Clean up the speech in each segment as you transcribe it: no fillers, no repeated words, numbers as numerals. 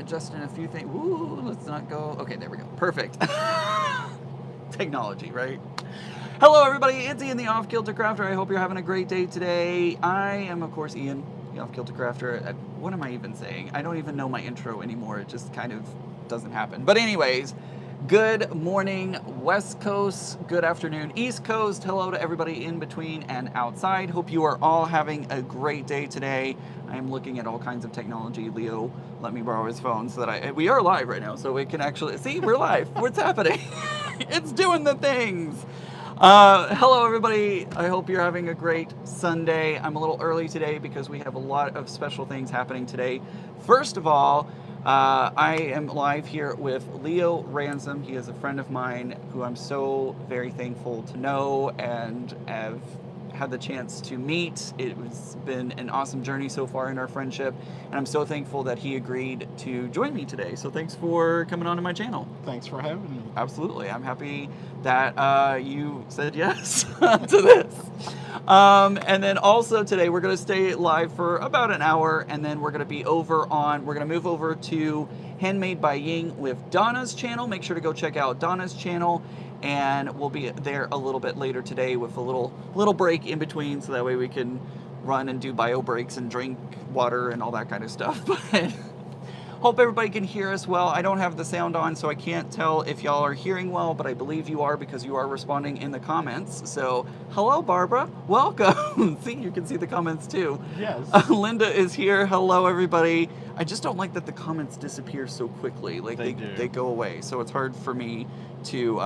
adjusting a few things. Ooh, let's not go. Okay, there we go. Perfect. Technology, right? Hello, everybody. It's Ian, the Off-Kilter Crafter. I hope you're having a great day today. I am, of course, Ian, the Off-Kilter Crafter. What am I even saying? I don't even know my intro anymore. It just kind of doesn't happen. But anyways, good morning, West Coast. Good afternoon, East Coast. Hello to everybody in between and outside. Hope you are all having a great day today. I am looking at all kinds of technology. Leo let me borrow his phone so that we are live right now, so we can actually see we're live. What's happening? It's doing the things. Hello, everybody. I hope you're having a great Sunday. I'm a little early today because we have a lot of special things happening today. First of all, I am live here with Leo Ransom. He is a friend of mine who I'm so very thankful to know and have had the chance to meet. It's been an awesome journey so far in our friendship, and I'm so thankful that he agreed to join me today. So thanks for coming on to my channel. Thanks for having me. Absolutely. I'm happy that you said yes to this. And then also today we're going to stay live for about an hour, and then we're going to move over to Handmade by Ying with Donna's channel. Make sure to go check out Donna's channel, and we'll be there a little bit later today with a little break in between, so that way we can run and do bio breaks and drink water and all that kind of stuff. But hope everybody can hear us well. I don't have the sound on, so I can't tell if y'all are hearing well, but I believe you are because you are responding in the comments. So, hello, Barbara. Welcome. See, you can see the comments too. Yes. Linda is here. Hello, everybody. I just don't like that the comments disappear so quickly. Like they go away, so it's hard for me to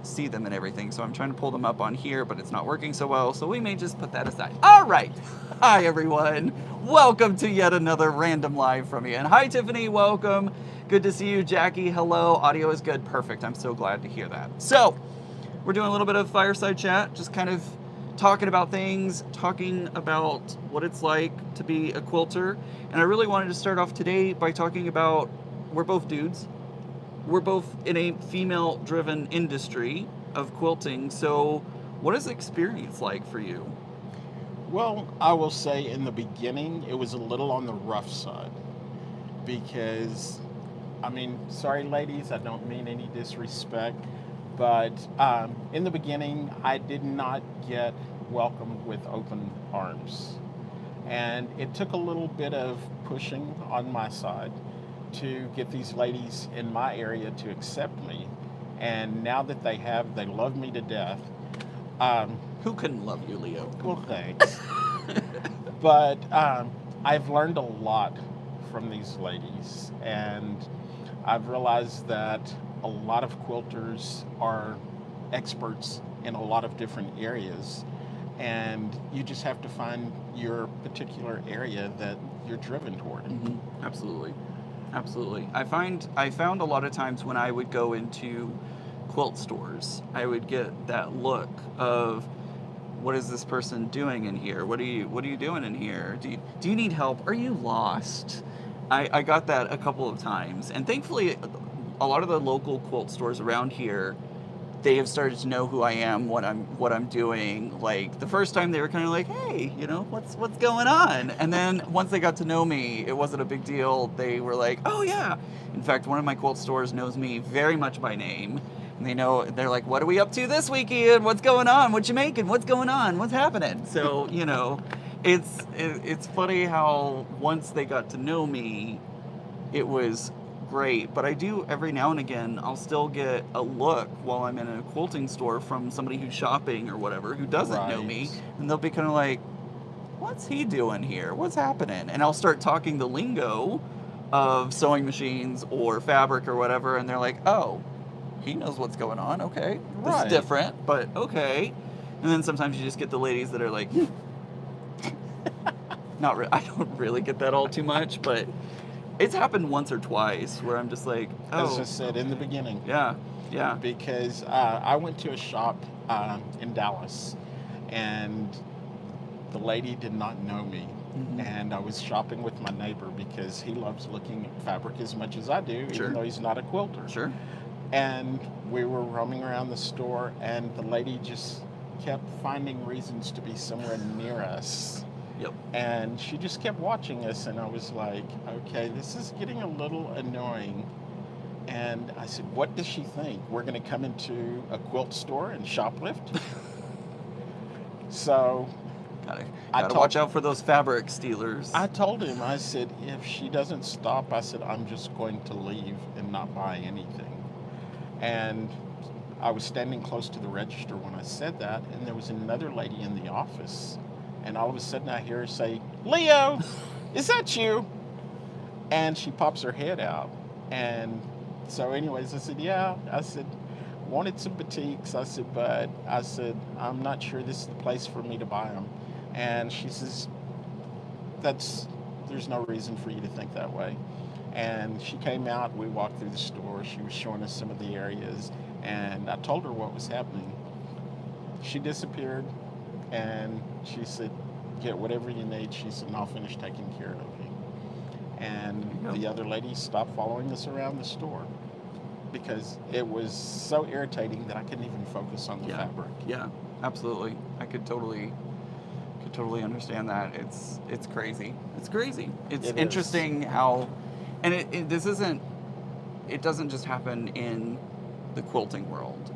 see them and everything. So I'm trying to pull them up on here, but it's not working so well. So we may just put that aside. All right. Hi, everyone. Welcome to yet another random live from Ian. Hi, Tiffany. Welcome. Good to see you, Jackie. Hello. Audio is good. Perfect. I'm so glad to hear that. So we're doing a little bit of fireside chat, just kind of talking about things, talking about what it's like to be a quilter. And I really wanted to start off today by talking about, we're both dudes. We're both in a female-driven industry of quilting. So what is the experience like for you? Well, I will say in the beginning, it was a little on the rough side because, sorry, ladies, I don't mean any disrespect, but in the beginning, I did not get welcomed with open arms. And it took a little bit of pushing on my side to get these ladies in my area to accept me. And now that they have, they love me to death. Who couldn't love you, Leo? Well, thanks. But I've learned a lot from these ladies, and I've realized that a lot of quilters are experts in a lot of different areas, and you just have to find your particular area that you're driven toward. Mm-hmm. Absolutely. Absolutely. I found a lot of times when I would go into quilt stores, I would get that look of, what is this person doing in here? What are you doing in here? Do you need help? Are you lost? I got that a couple of times, and thankfully a lot of the local quilt stores around here, they have started to know who I am, what I'm doing. Like the first time they were kind of like, hey, what's going on? And then once they got to know me, it wasn't a big deal. They were like, oh yeah. In fact, one of my quilt stores knows me very much by name. And they're like, what are we up to this weekend? What's going on? What you making? What's going on? What's happening? So, it's funny how once they got to know me, it was great. But I do, every now and again, I'll still get a look while I'm in a quilting store from somebody who's shopping or whatever, who doesn't know me, and they'll be kind of like, what's he doing here? What's happening? And I'll start talking the lingo of sewing machines or fabric or whatever, and they're like, oh, he knows what's going on. Okay, this is different, but okay. And then sometimes you just get the ladies that are like, I don't really get that all too much, but it's happened once or twice where I'm just like, oh. As I said in the beginning. Yeah. Because I went to a shop in Dallas, and the lady did not know me. Mm-hmm. And I was shopping with my neighbor because he loves looking at fabric as much as I do, even though he's not a quilter. Sure. And we were roaming around the store, and the lady just kept finding reasons to be somewhere near us. Yep. And she just kept watching us, and I was like, okay, this is getting a little annoying. And I said, what does she think? We're going to come into a quilt store and shoplift? So Gotta watch out for those fabric stealers. I told him, I said, if she doesn't stop, I said, I'm just going to leave and not buy anything. And I was standing close to the register when I said that, and there was another lady in the office. And all of a sudden I hear her say, Leo, is that you? And she pops her head out. And so anyways, I said, yeah. I said, wanted some batiks. I said, but I said, I'm not sure this is the place for me to buy them. And she says, there's no reason for you to think that way. And she came out, we walked through the store, she was showing us some of the areas, and I told her what was happening. She disappeared, and she said, get whatever you need. She said, and I'll finish taking care of you. And the other lady stopped following us around the store because it was so irritating that I couldn't even focus on the fabric. Yeah, absolutely. I could totally understand that. It's crazy. It's crazy. It's interesting how, and it doesn't just happen in the quilting world.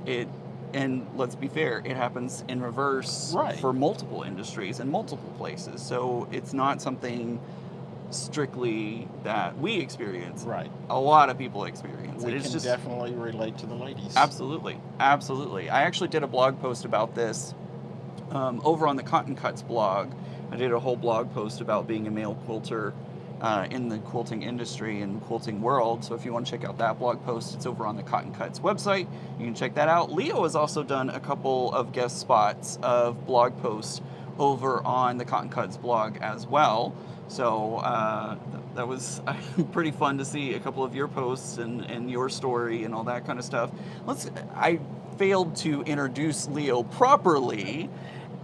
And let's be fair, it happens in reverse for multiple industries and multiple places. So it's not something strictly that we experience. Right. A lot of people experience it. We can definitely relate to the ladies. Absolutely. Absolutely. I actually did a blog post about this over on the Cotton Cuts blog. I did a whole blog post about being a male quilter in the quilting industry and quilting world. So if you want to check out that blog post, it's over on the Cotton Cuts website. You can check that out. Leo has also done a couple of guest spots of blog posts over on the Cotton Cuts blog as well. So that was pretty fun to see a couple of your posts and your story and all that kind of stuff. I failed to introduce Leo properly,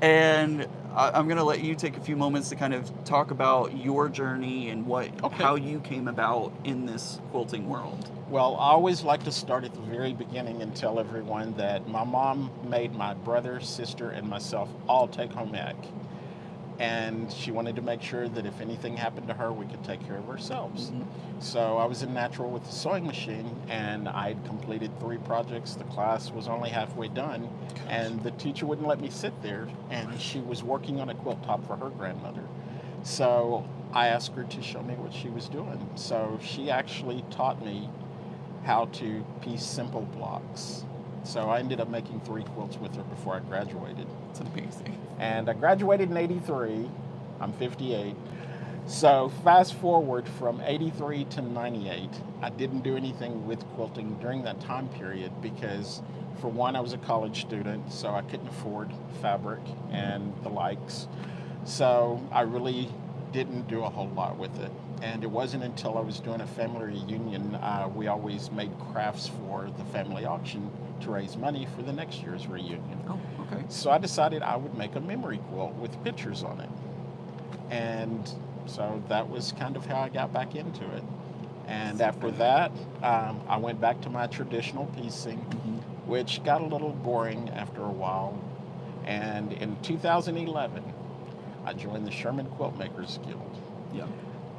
and I'm going to let you take a few moments to kind of talk about your journey and how you came about in this quilting world. Well, I always like to start at the very beginning and tell everyone that my mom made my brother, sister, and myself all take home ec. And she wanted to make sure that if anything happened to her, we could take care of ourselves. Mm-hmm. So I was in natural with the sewing machine, and I had completed 3 projects. The class was only halfway done, and the teacher wouldn't let me sit there, and she was working on a quilt top for her grandmother. So I asked her to show me what she was doing. So she actually taught me how to piece simple blocks. So I ended up making 3 quilts with her before I graduated. It's amazing. And I graduated in 83. I'm 58. So fast forward from 83 to 98, I didn't do anything with quilting during that time period because, for one, I was a college student, so I couldn't afford fabric and the likes. So I really didn't do a whole lot with it. And it wasn't until I was doing a family reunion, we always made crafts for the family auction to raise money for the next year's reunion. Oh, okay. So I decided I would make a memory quilt with pictures on it. And so that was kind of how I got back into it. And after that, I went back to my traditional piecing, which got a little boring after a while. And in 2011, I joined the Sherman Quilt Makers Guild. Yeah.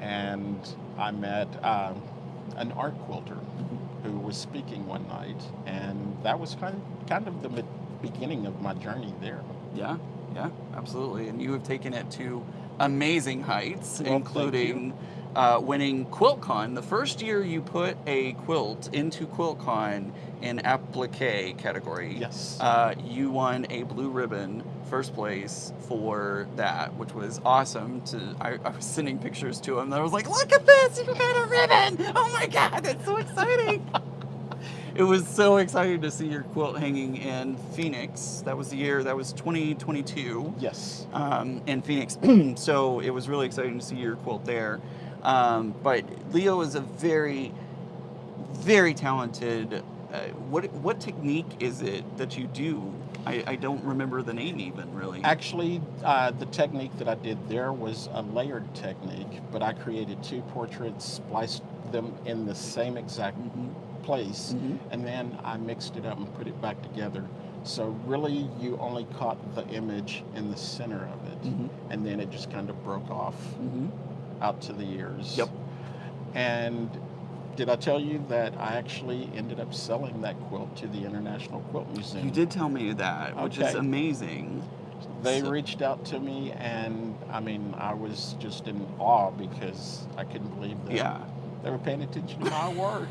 And I met an art quilter who was speaking one night, and that was kind of the beginning of my journey there. Yeah, absolutely. And you have taken it to amazing heights, well, including winning QuiltCon. The first year you put a quilt into QuiltCon in applique category. Yes. You won a blue ribbon, first place for that, which was awesome. I was sending pictures to him, and I was like, look at this, you got a ribbon! Oh my God, that's so exciting! It was so exciting to see your quilt hanging in Phoenix. That was the year, that was 2022. Yes. In Phoenix. So it was really exciting to see your quilt there. But Leo is a very, very talented. What technique is it that you do? I don't remember the name even, really. Actually, the technique that I did there was a layered technique, but I created 2 portraits, spliced them in the same exact place, and then I mixed it up and put it back together So really, you only caught the image in the center of it, Hmm. and then it just kind of broke off Hmm. out to the ears. Yep. And did I tell you that I actually ended up selling that quilt to the International Quilt Museum? You did tell me that, which is Okay. amazing. They So- reached out to me, and I mean, I was just in awe because I couldn't believe that Yeah. they were paying attention to my work.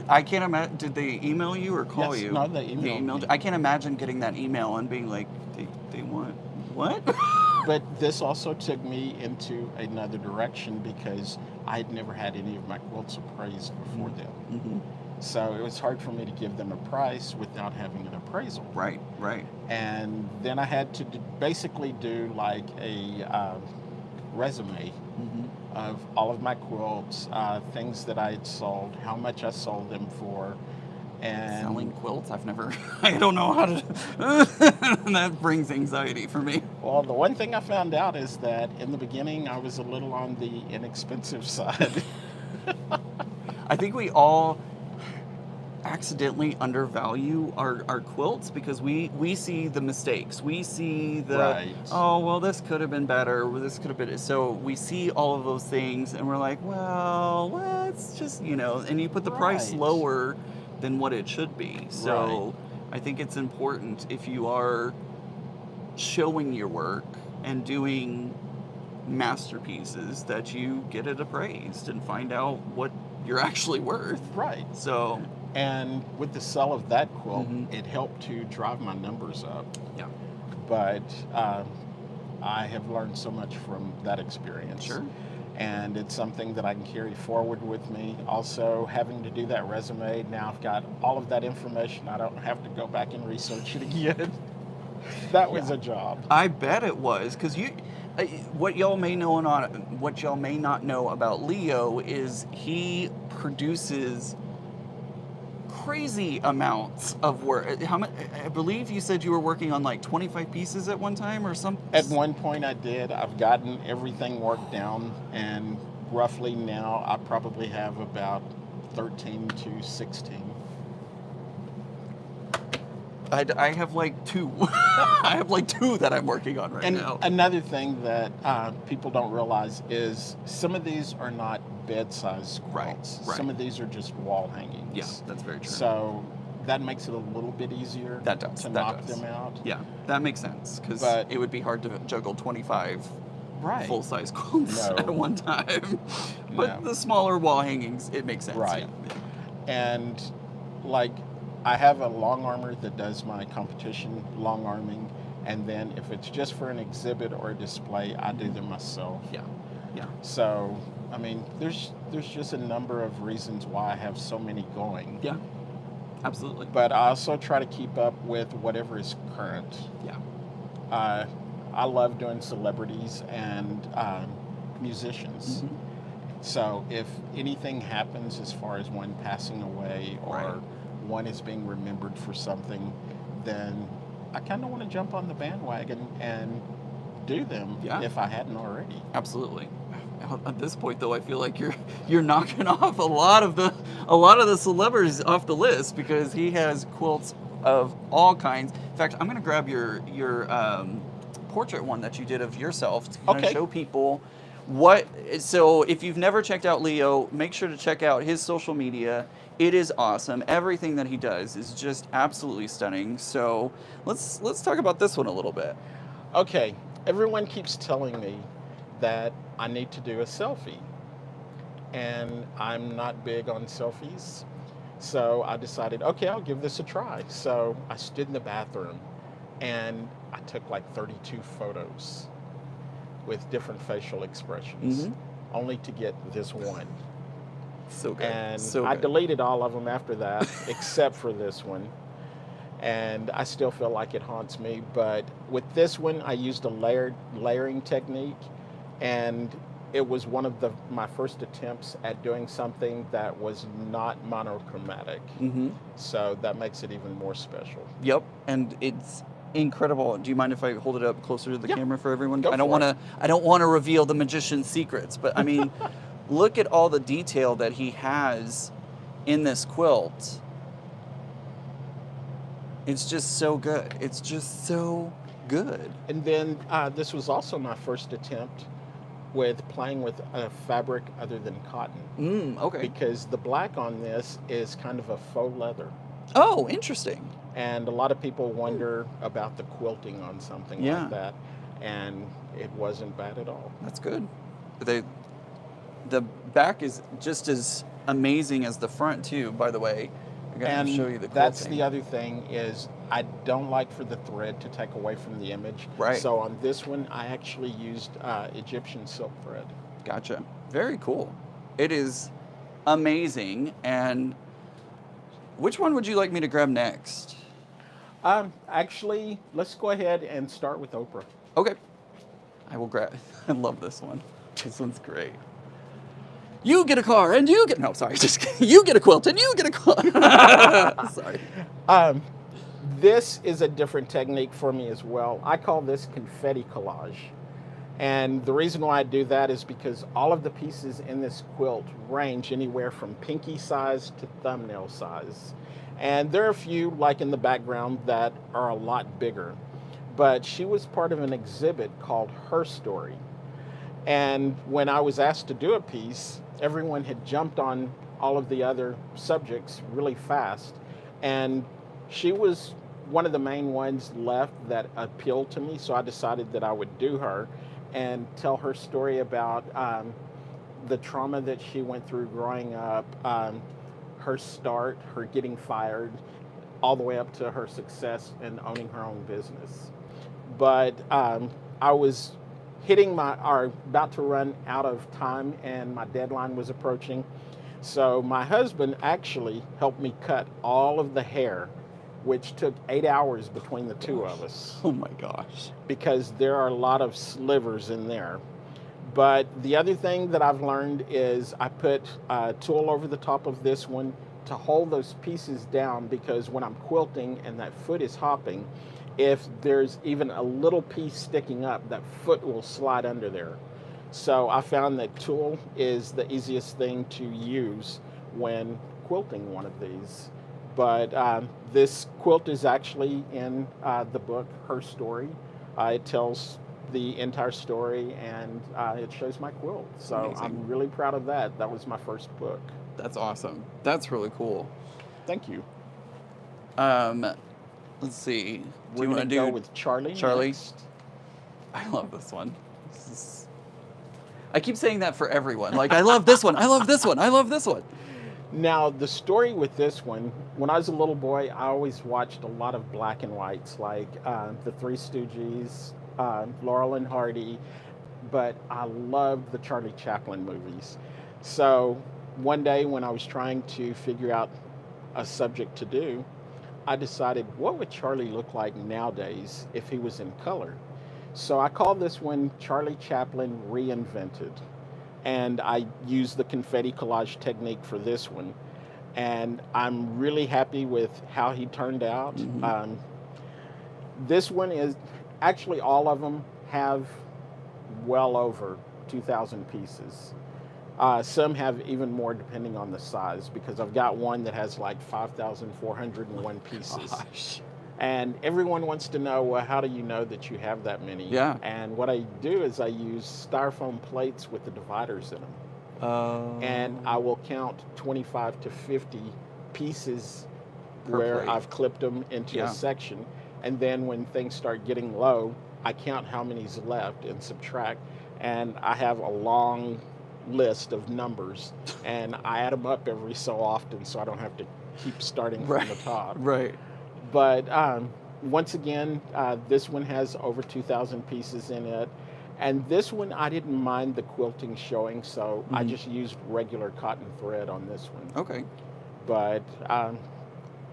I can't imagine. Did they email you or call Yes, you? no, they emailed me. I can't imagine getting that email and being like, they want what? But this also took me into another direction because I had never had any of my quilts appraised before then. Hmm. So it was hard for me to give them a price without having an appraisal. Right. Right. And then I had to basically do like a resume Hmm. of all of my quilts, things that I had sold, how much I sold them for, and Selling quilts? I've never. I don't know how to. That brings anxiety for me. well, the one thing I found out is that in the beginning I was a little on the inexpensive side. I think we all accidentally undervalue our quilts because we see the mistakes. We see the Right. oh well this could have been better, or this could have been so we see all of those things and we're like, well, let's just and you put the price Right. lower than what it should be. So I think it's important if you are showing your work and doing masterpieces that you get it appraised and find out what you're actually worth. Right. So And with the sale of that quilt, Mhm. it helped to drive my numbers up. yeah, But I have learned so much from that experience. sure. And it's something that I can carry forward with me. Also, having to do that resume, now I've got all of that information. I don't have to go back and research it again. That was Yeah. a job. I bet it was because what y'all may know what y'all may not know about Leo is he produces crazy amounts of work. How much? I believe you said you were working on like 25 pieces at one time or something. At one point, I did. I've gotten everything worked down, and roughly now I probably have about 13 to 16. I have like two. I have like two that I'm working on right And now. another thing that people don't realize is some of these are not bed-sized Right, quilts. right. Some of these are just wall hangings. Yeah, that's very true. So that makes it a little bit easier That does, to that knock does. them out. Yeah, that makes sense because But- it would be hard to juggle 25 Right. full-size quilts No. at one time. But No. the smaller wall hangings, it makes sense. Right. Yeah. And like I have a long armor that does my competition long arming, and then if it's just for an exhibit or a display, I do them myself. Yeah. Yeah. So I mean, there's just a number of reasons why I have so many going. Yeah. Absolutely. But I also try to keep up with whatever is current. Yeah. I love doing celebrities and musicians. Mhm. So if anything happens as far as one passing away or Right. one is being remembered for something, then I kind of want to jump on the bandwagon and do them Yeah. if I hadn't already. Absolutely. At this point, though, I feel like you're knocking off a lot of the celebrities off the list because he has quilts of all kinds. In fact, I'm going to grab your portrait one that you did of yourself to kind of Okay. show people what. So, if you've never checked out Leo, make sure to check out his social media. It is awesome. Everything that he does is just absolutely stunning. So, let's talk about this one a little bit. Okay, everyone keeps telling me that I need to do a selfie, and I'm not big on selfies. So I decided, okay, I'll give this a try. So I stood in the bathroom and I took like 32 photos with different facial expressions, Mhm. only to get this one. So good. And so I good. deleted all of them after that, except for this one. And I still feel like it haunts me. But with this one, I used a layering technique, and it was one of my first attempts at doing something that was not monochromatic. Mm-hmm. So that makes it even more special. Yep, and it's incredible. Do you mind if I hold it up closer to the Yeah. camera for everyone? Go I don't for want it. to. I don't want to reveal the magician's secrets, but I mean, look at all the detail that he has in this quilt. It's just so good. It's just so good. And then this was also my first attempt with playing with a fabric other than cotton, Okay. because the black on this is kind of a faux leather. Oh, interesting. And a lot of people wonder about the quilting on something Yeah. like that, and it wasn't bad at all. That's good. The back is just as amazing as the front too, by the way. I'm gonna And show you the that's quilting. the other thing is I don't like for the thread to take away from the image. Right. So on this one, I actually used Egyptian silk thread. Gotcha. Very cool. It is amazing. And which one would you like me to grab next? Actually, let's go ahead and start with Oprah. Okay. I will grab. I love this one. This one's great. You get a car and you get. No, sorry. Just kidding. You get a quilt and you get a car. Sorry. This is a different technique for me as well. I call this confetti collage. And the reason why I do that is because all of the pieces in this quilt range anywhere from pinky size to thumbnail size. And there are a few, like in the background, that are a lot bigger. But she was part of an exhibit called Her Story. And when I was asked to do a piece, everyone had jumped on all of the other subjects really fast. And she was one of the main ones left that appealed to me. So I decided that I would do her and tell her story about the trauma that she went through growing up, her start, her getting fired, all the way up to her success in owning her own business. But I was about to run out of time, and my deadline was approaching. So my husband actually helped me cut all of the hair, which took 8 hours between the two of us. Oh my gosh. Because there are a lot of slivers in there. But the other thing that I've learned is I put a tulle over the top of this one to hold those pieces down, because when I'm quilting and that foot is hopping, if there's even a little piece sticking up, that foot will slide under there. So I found that tulle is the easiest thing to use when quilting one of these. But this quilt is actually in the book, Her Story. It tells the entire story, and it shows my quilt. So Amazing. I'm really proud of that. That was my first book. That's awesome. That's really cool. Thank you. Let's see. We're you going want to to go do with Charlie. Charlie? Next. I love this one. I keep saying that for everyone. Like, I love this one. I love this one. I love this one. Now, the story with this one, when I was a little boy, I always watched a lot of black and whites, like The Three Stooges, Laurel and Hardy, but I loved the Charlie Chaplin movies. So one day when I was trying to figure out a subject to do, I decided, what would Charlie look like nowadays if he was in color? So I call this one Charlie Chaplin Reinvented. And I used the confetti collage technique for this one. And I'm really happy with how he turned out. Mm-hmm. This one is, actually all of them have well over 2,000 pieces. Some have even more depending on the size, because I've got one that has like 5,401 pieces. Gosh. And everyone wants to know, well, how do you know that you have that many? Yeah. And what I do is I use styrofoam plates with the dividers in them. And I will count 25 to 50 pieces Per where plate. I've clipped them into Yeah. a section. And then when things start getting low, I count how many's left and subtract. And I have a long list of numbers, and I add them up every so often so I don't have to keep starting from the top. Right. But once again, this one has over 2,000 pieces in it. And this one, I didn't mind the quilting showing, so I just used regular cotton thread on this one. Okay. But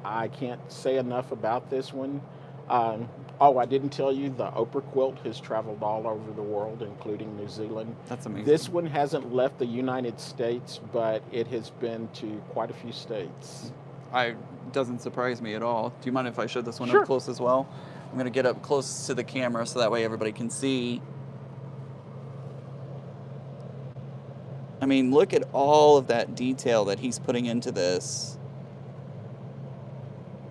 I can't say enough about this one. Oh, I didn't tell you, the Oprah quilt has traveled all over the world, including New Zealand. That's amazing. This one hasn't left the United States, but it has been to quite a few states. Doesn't surprise me at all. Do you mind if I show this one Sure. up close as well? I'm going to get up close to the camera so that way everybody can see. I mean, look at all of that detail that he's putting into this.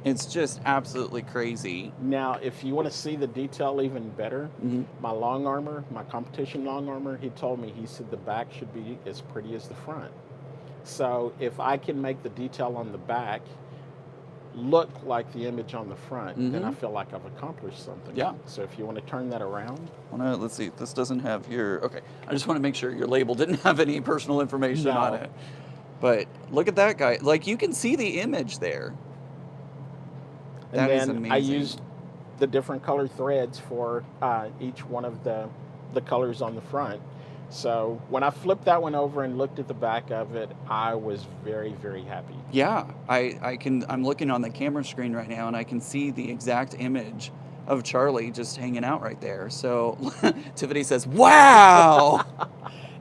It's just absolutely crazy. Now, if you want to see the detail even better, Hmm. my long armor, my competition long armor, he told me, he said the back should be as pretty as the front. So if I can make the detail on the back look like the image on the front, then I Hmm. feel like I've accomplished something. Yeah. So if you want to turn that around. Let's see. This doesn't have your. Okay. I just want to make sure your label didn't have any personal information on No. it. But look at that guy. Like, you can see the image there. And That is then I amazing. used the different color threads for each one of the colors on the front. So when I flipped that one over and looked at the back of it, I was very, very happy. Yeah, I'm looking on the camera screen right now and I can see the exact image of Charlie just hanging out right there. So Tiffany says, "Wow!"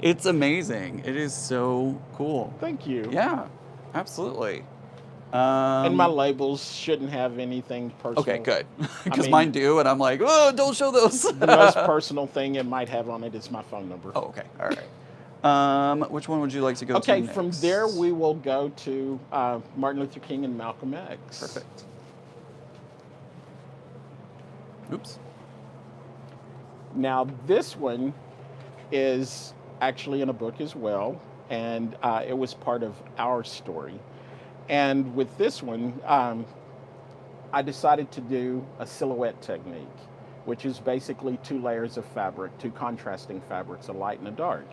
It's amazing. It is so cool. Thank you. Yeah, absolutely. And my labels shouldn't have anything personal. Okay, good. Because mean- mine do, and I'm like, oh, don't show those. The most personal thing it might have on it is my phone number. Oh, okay. All right. Which one would you like to go to Okay, next? from there we will go to Martin Luther King and Malcolm X. Perfect. Oops. Now this one is actually in a book as well, and it was part of our story. And with this one, I decided to do a silhouette technique, which is basically 2 layers of fabric, 2 contrasting fabrics, a light and a dark.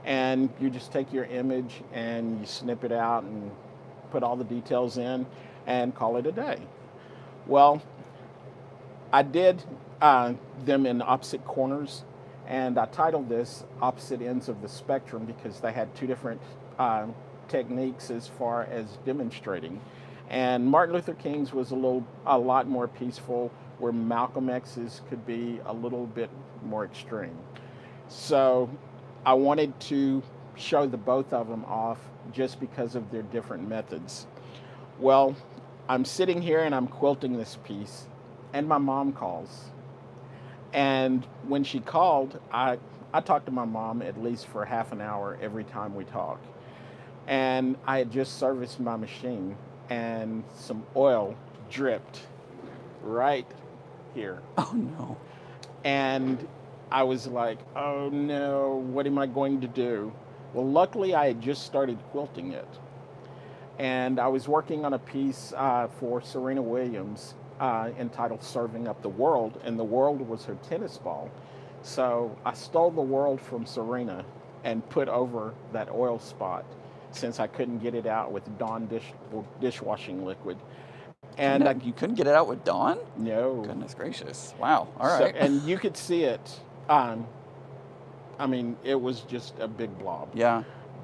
And you just take your image and you snip it out and put all the details in and call it a day. Well, I did them in opposite corners, and I titled this Opposite Ends of the Spectrum because they had 2 different techniques as far as demonstrating. And Martin Luther King's was a lot more peaceful, where Malcolm X's could be a little bit more extreme. So I wanted to show the both of them off just because of their different methods. Well, I'm sitting here and I'm quilting this piece, and my mom calls. And when she called, I talked to my mom at least for half an hour every time we talk. And I had just serviced my machine, and some oil dripped right here. Oh, no. And I was like, oh no, what am I going to do? Well, luckily I had just started quilting it. And I was working on a piece for Serena Williams entitled Serving Up the World, and the world was her tennis ball. So I stole the world from Serena and put over that oil spot, since I couldn't get it out with Dawn dishwashing liquid. And You couldn't get it out with Dawn? no. Goodness gracious. Wow. All So, right. and you could see it. I mean, it was just a big blob. Yeah.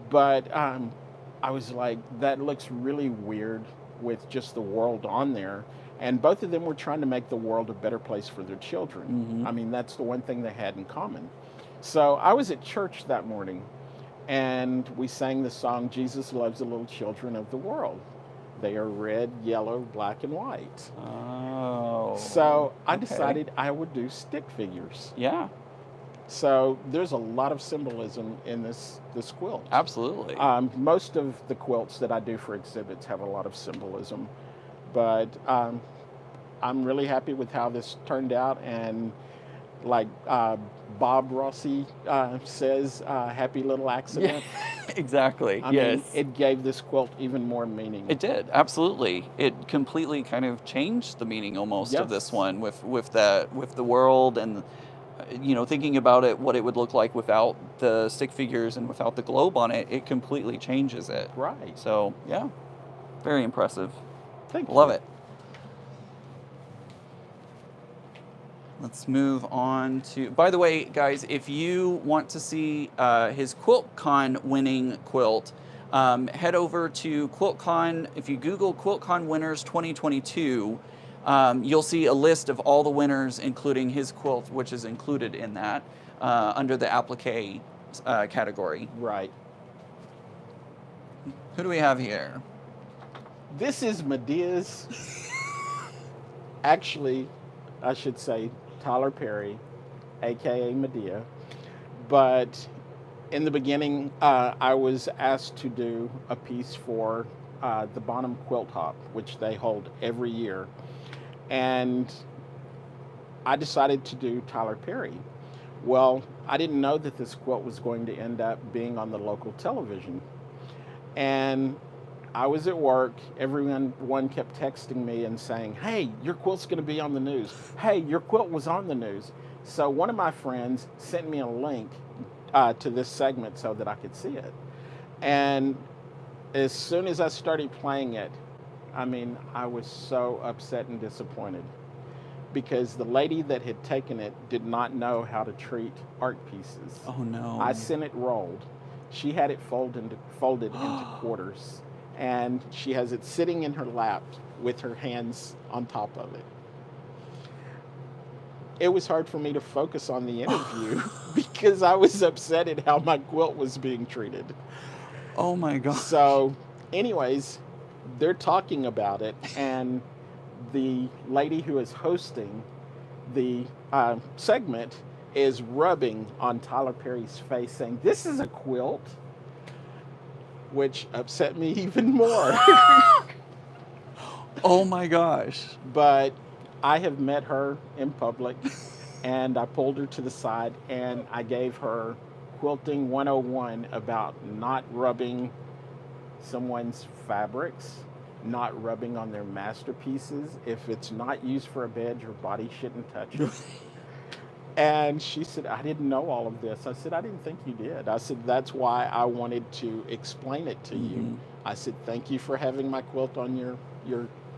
But I was like, that looks really weird with just the world on there. And both of them were trying to make the world a better place for their children. Mhm. I mean, that's the one thing they had in common. So I was at church that morning, and we sang the song, Jesus Loves the Little Children of the World. They are red, yellow, black, and white. Oh. So I okay. decided I would do stick figures. Yeah, So there's a lot of symbolism in this quilt. absolutely. Most of the quilts that I do for exhibits have a lot of symbolism, but I'm really happy with how this turned out. And like Bob Rossi says, happy little accident. Exactly. I yes. mean, it gave this quilt even more meaning. It did, absolutely. It completely kind of changed the meaning almost of this Yes. one with the world, and thinking about it, what it would look like without the stick figures and without the globe on it. It completely changes it. Right. So yeah, very impressive. Thank you. Love it. Let's move on to. By the way, guys, if you want to see his QuiltCon winning quilt, head over to QuiltCon. If you Google QuiltCon winners 2022, you'll see a list of all the winners, including his quilt, which is included in that under the applique category. Right. Who do we have here? This is Medea's. Actually, I should say Tyler Perry, aka Medea. But in the beginning, I was asked to do a piece for the Bonham Quilt Hop, which they hold every year. And I decided to do Tyler Perry. Well, I didn't know that this quilt was going to end up being on the local television. And I was at work. Everyone kept texting me and saying, "Hey, your quilt's going to be on the news. Hey, your quilt was on the news." So one of my friends sent me a link to this segment so that I could see it. And as soon as I started playing it, I mean, I was so upset and disappointed because the lady that had taken it did not know how to treat art pieces. Oh no. I sent it rolled. She had it folded into quarters, and she has it sitting in her lap with her hands on top of it. It was hard for me to focus on the interview because I was upset at how my quilt was being treated. Oh my god. So, anyways, they're talking about it, and the lady who is hosting the segment is rubbing on Tyler Perry's face, saying, "This is a quilt," which upset me even more. Oh my gosh. But I have met her in public, and I pulled her to the side, and I gave her Quilting 101 about not rubbing someone's fabrics, not rubbing on their masterpieces. If it's not used for a bed, your body shouldn't touch it. And she said, "I didn't know all of this." I said, "I didn't think you did." I said, "That's why I wanted to explain it to you." I said, "Thank you for having my quilt on your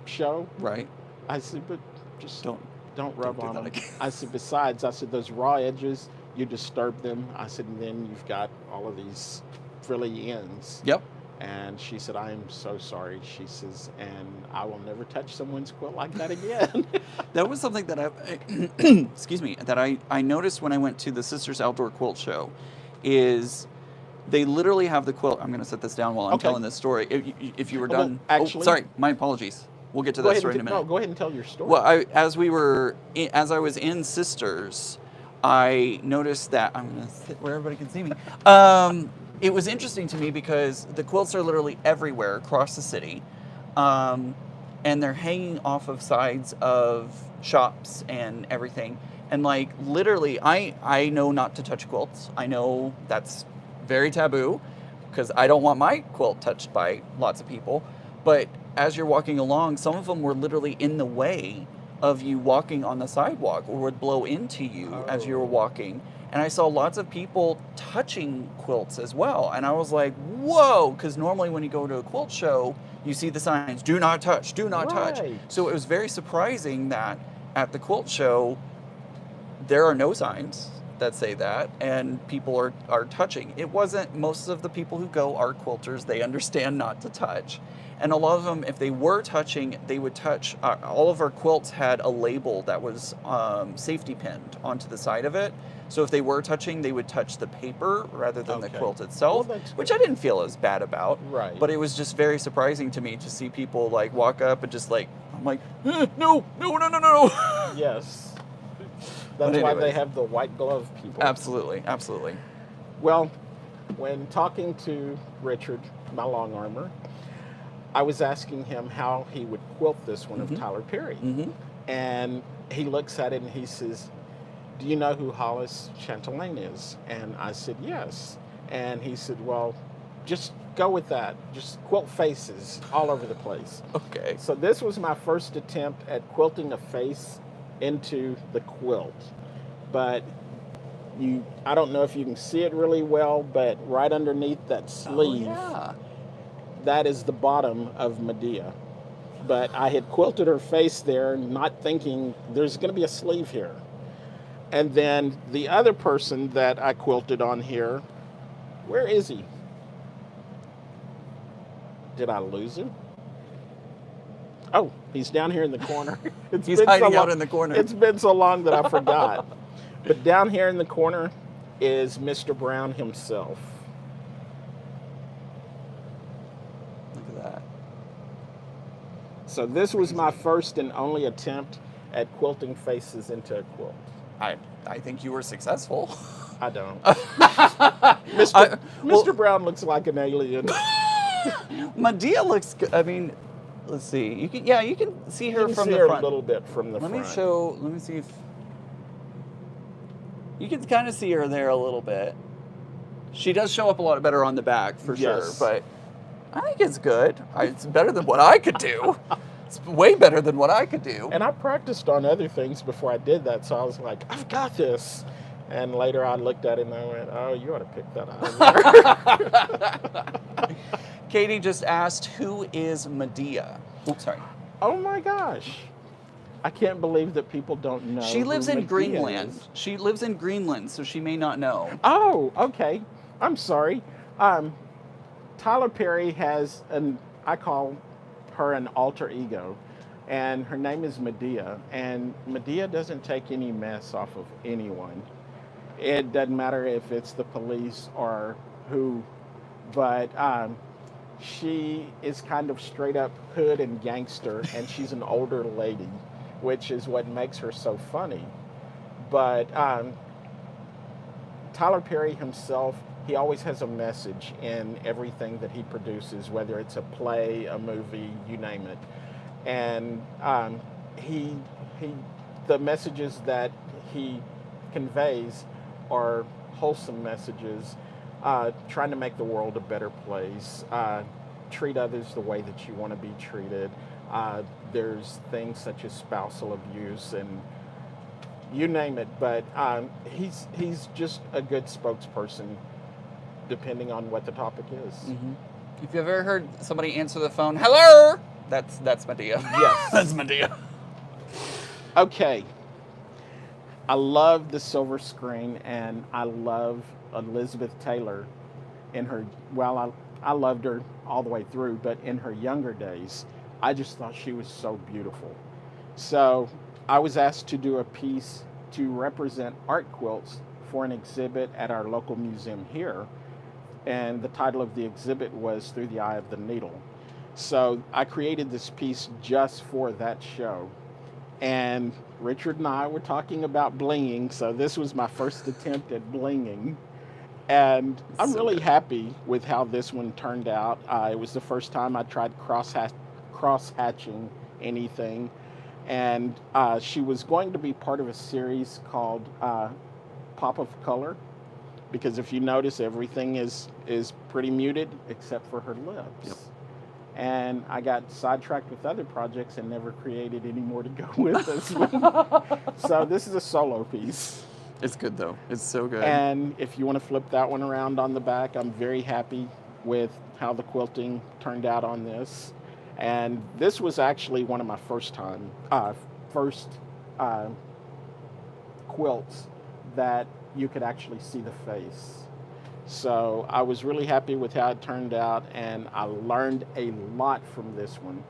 show." Right. I said, "But just don't rub do on that them." again. I said, "Besides," I said, "those raw edges, you disturb them." I said, "And then you've got all of these frilly ends." Yep. And she said, "I am so sorry." She says, "And I will never touch someone's quilt like that again." That was something that excuse me, that I noticed when I went to the Sisters Outdoor Quilt Show, is they literally have the quilt. I'm going to set this down while I'm Okay. telling this story. If you were Well, done, actually- sorry, my apologies. We'll get to that story in a minute. No, go ahead and tell your story. Well, as I was in Sisters, I noticed that I'm going to sit where everybody can see me. It was interesting to me because the quilts are literally everywhere across the city, and they're hanging off of sides of shops and everything. And like literally, I know not to touch quilts. I know that's very taboo because I don't want my quilt touched by lots of people. But as you're walking along, some of them were literally in the way of you walking on the sidewalk or would blow into you as you were walking. And I saw lots of people touching quilts as well. And I was like, whoa, because normally when you go to a quilt show, you see the signs, "Do not touch, do not touch." Right. So it was very surprising that at the quilt show, there are no signs that say that, and people are touching. It wasn't, most of the people who go are quilters. They understand not to touch. And a lot of them, if they were touching, they would touch, all of our quilts had a label that was safety pinned onto the side of it. So if they were touching, they would touch the paper rather than the Okay. quilt itself, Well, that's which I didn't feel as bad about. Right. But it was just very surprising to me to see people like walk up and just like, I'm like, no. Yes. But That's why they anyways. have the white glove people. Absolutely, absolutely. Well, when talking to Richard, my long armor, I was asking him how he would quilt this one of Tyler Perry. Mm-hmm. And he looks at it and he says, "Do you know who Hollis Chantelaine is?" And I said, "Yes." And he said, "Well, just go with that. Just quilt faces all over the place." Okay. So this was my first attempt at quilting a face into the quilt. But I don't know if you can see it really well, but right underneath that sleeve, yeah. that is the bottom of Medea. But I had quilted her face there, not thinking there's going to be a sleeve here. And then the other person that I quilted on here, where is he? Did I lose him? Oh, he's down here in the corner. He's hiding out in the corner. It's been so long that I forgot. But down here in the corner is Mr. Brown himself. Look at that. So this was my first and only attempt at quilting faces into a quilt. I think you were successful. I don't. Mr. Brown looks like an alien. Medea looks good. I mean, let's see. You can see her You can from see the her front. a little bit from the Let front. me see if you can kind of see her there a little bit. She does show up a lot better on the back for sure, Yes. but I think it's good. It's better than what I could do. It's way better than what I could do. And I practiced on other things before I did that, so I was like, I've got this. And later I looked at it and I went, oh, you ought to pick that out. Katie just asked, who is Medea? Oops, sorry. Oh my gosh. I can't believe that people don't know. She lives who in Medea Greenland. is. She lives in Greenland, so she may not know. Oh, okay. I'm sorry. Tyler Perry has I call her an alter ego, and her name is Medea. And Medea doesn't take any mess off of anyone. It doesn't matter if it's the police or who, but she is kind of straight up hood and gangster, and she's an older lady, which is what makes her so funny. But Tyler Perry himself, he always has a message in everything that he produces, whether it's a play, a movie, you name it. And the messages that he conveys are wholesome messages, trying to make the world a better place, treat others the way that you want to be treated. There's things such as spousal abuse and you name it, but he's just a good spokesperson depending on what the topic is. Mm-hmm. If you've ever heard somebody answer the phone, hello, that's Medea. Yes. That's Medea. Okay. I love the silver screen, and I love Elizabeth Taylor in her, I loved her all the way through, but in her younger days, I just thought she was so beautiful. So I was asked to do a piece to represent art quilts for an exhibit at our local museum here. And the title of the exhibit was Through the Eye of the Needle. So I created this piece just for that show. And Richard and I were talking about blinging, so this was my first attempt at blinging. And I'm really happy with how this one turned out. It was the first time I tried cross-hatching anything. And she was going to be part of a series called Pop of Color, because if you notice, everything is pretty muted except for her lips. Yep. And I got sidetracked with other projects and never created any more to go with this one. So this is a solo piece. It's good though. It's so good. And if you want to flip that one around on the back, I'm very happy with how the quilting turned out on this. And this was actually one of my first quilts that you could actually see the face. So I was really happy with how it turned out, and I learned a lot from this one.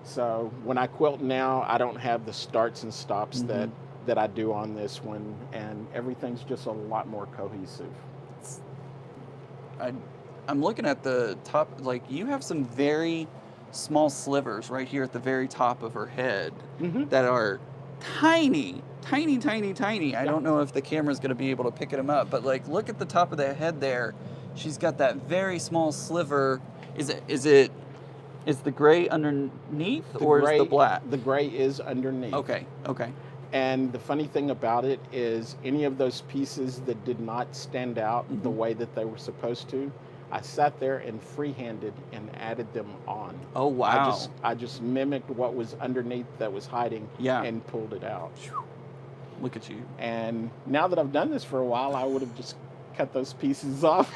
So when I quilt now, I don't have the starts and stops that I do on this one, and everything's just a lot more cohesive. I'm looking at the top, like you have some very small slivers right here at the very top of her head that are tiny. I don't know if the camera's going to be able to pick them up, but like look at the top of the head there. She's got that very small sliver. Is the gray underneath is the black? The gray is underneath. Okay. And the funny thing about it is any of those pieces that did not stand out the way that they were supposed to, I sat there and freehanded and added them on. Oh, wow. I just mimicked what was underneath that was hiding and pulled it out. Look at you. And now that I've done this for a while, I would have just cut those pieces off.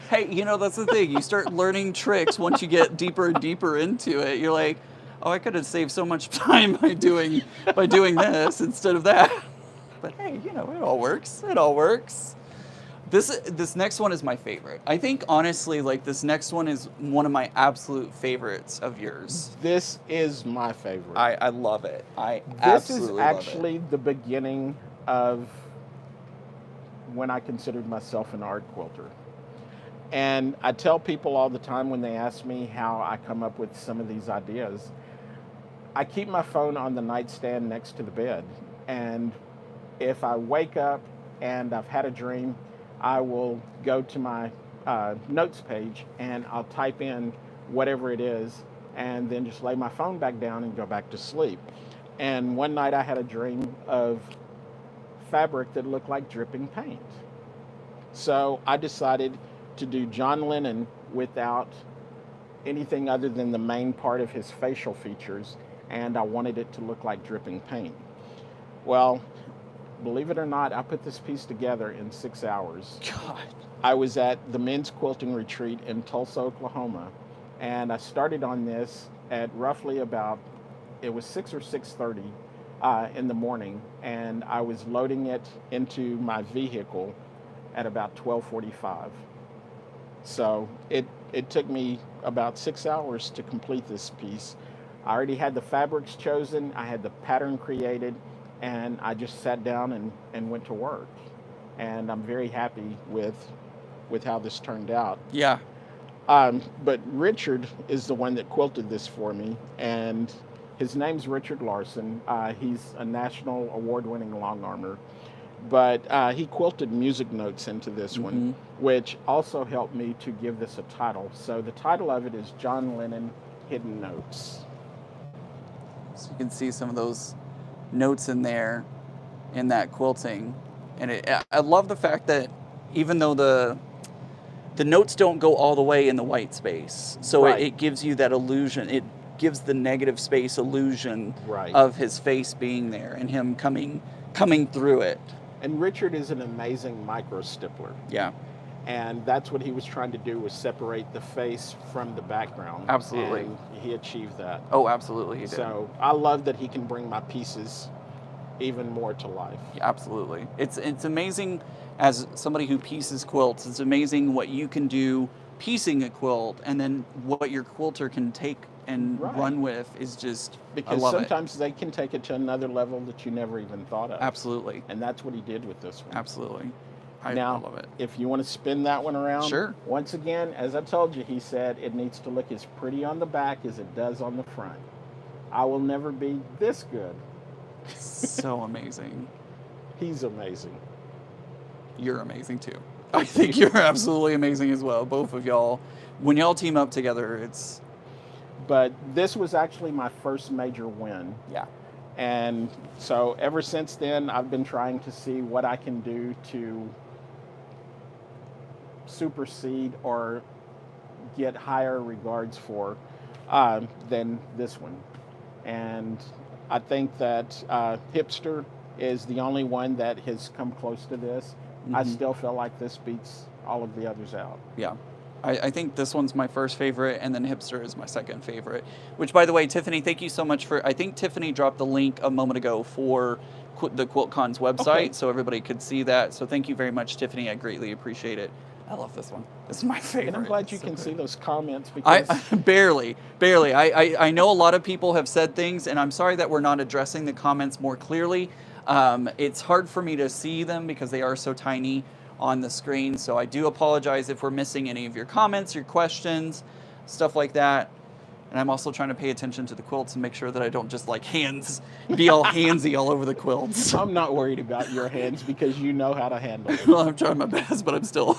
Hey, that's the thing. You start learning tricks once you get deeper and deeper into it. You're like, oh, I could have saved so much time by doing this instead of that. But hey, it all works. It all works. This next one is my favorite. I think honestly, like this next one is one of my absolute favorites of yours. This is my favorite. I love it. This is actually the beginning of when I considered myself an art quilter. And I tell people all the time when they ask me how I come up with some of these ideas, I keep my phone on the nightstand next to the bed. And if I wake up and I've had a dream, I will go to my notes page, and I'll type in whatever it is, and then just lay my phone back down and go back to sleep. And one night I had a dream of fabric that looked like dripping paint. So I decided to do John Lennon without anything other than the main part of his facial features, and I wanted it to look like dripping paint. Well, believe it or not, I put this piece together in 6 hours. God. I was at the men's quilting retreat in Tulsa, Oklahoma, and I started on this at roughly about, it was 6 or 6:30 in the morning, and I was loading it into my vehicle at about 12:45. So it took me about 6 hours to complete this piece. I already had the fabrics chosen, I had the pattern created, and I just sat down and went to work. And I'm very happy with how this turned out. Yeah. But Richard is the one that quilted this for me, and his name's Richard Larson. He's a national award-winning long armor, but he quilted music notes into this one, which also helped me to give this a title. So the title of it is John Lennon Hidden Notes. So you can see some of those notes in there in that quilting. And I love the fact that even though the notes don't go all the way in the white space, so Right. it gives you that illusion. It gives the negative space illusion Right. of his face being there and him coming through it. And Richard is an amazing micro stippler. Yeah, And that's what he was trying to do, was separate the face from the background. Absolutely. And he achieved that. oh, absolutely, he did. So I love that he can bring my pieces even more to life. Yeah, absolutely. It's amazing, as somebody who pieces quilts, it's amazing what you can do piecing a quilt, and then what your quilter can take and Right. run with is just, I Because love it. sometimes they can take it to another level that you never even thought of. Absolutely. And that's what he did with this one. Absolutely. I Now, love it. if you want to spin that one around, Sure. Once again, as I told you, he said it needs to look as pretty on the back as it does on the front. I will never be this good. So amazing. He's amazing. You're amazing too. I think you're absolutely amazing as well. Both of y'all. When y'all team up together, it's, But this was actually my first major win. yeah. And so ever since then, I've been trying to see what I can do to supersede or get higher regards for than this one. And I think that Hipster is the only one that has come close to this. I still feel like this beats all of the others out. Yeah. I think this one's my first favorite, and then Hipster is my second favorite. Which, by the way, Tiffany, thank you so much for... I think Tiffany dropped the link a moment ago for the QuiltCon's website, Okay. so everybody could see that. So thank you very much, Tiffany. I greatly appreciate it. I love this one. This is my favorite. And I'm glad you It's so can good. see those comments, because I barely. I know a lot of people have said things, and I'm sorry that we're not addressing the comments more clearly. It's hard for me to see them because they are so tiny on the screen. So I do apologize if we're missing any of your comments, your questions, stuff like that. And I'm also trying to pay attention to the quilts and make sure that I don't just like be all handsy all over the quilts. I'm not worried about your hands because you know how to handle it. Well, I'm trying my best, but I'm still.